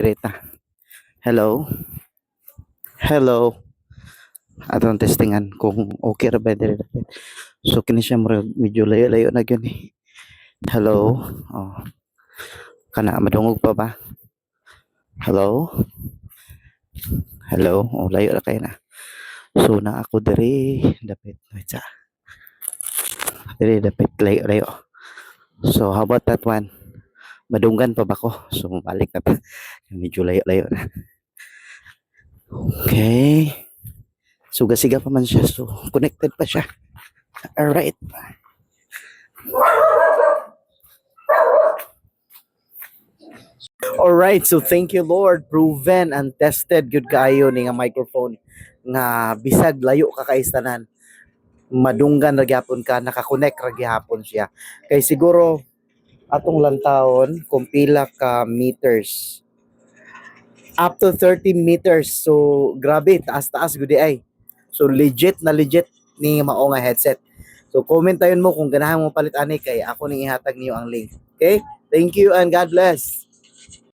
Rita. Hello? Hello? Atong testingan kung okay ra ba diri dapat. So kini siya medyo layo-layo na gyud eh. Hello? Oh, kana madungog pa ba? Hello? Hello? Oh, layo ra kay na. So na ako diri dapat wait sa. Diri dapat layo-layo. So how about that one? Madunggan pa ba ko? So balik na pa. Medyo layo-layo na. Okay. So gasiga pa man siya. So connected pa siya. Alright. Alright, so thank you Lord. Proven and tested good kaayo ni nga microphone nga bisag layo ka kaistanan. Madunggan ra gyapon ka, nakakonect ra gyapon siya. Kay siguro atong lantawon kung pila ka meters. Up to 30 meters. So grabe, taas-taas gudi ay. So legit ni mao nga headset. So comment tayon mo kung ganahan mo palit ani kay ako ning ihatag niyo ang link. Okay? Thank you and God bless.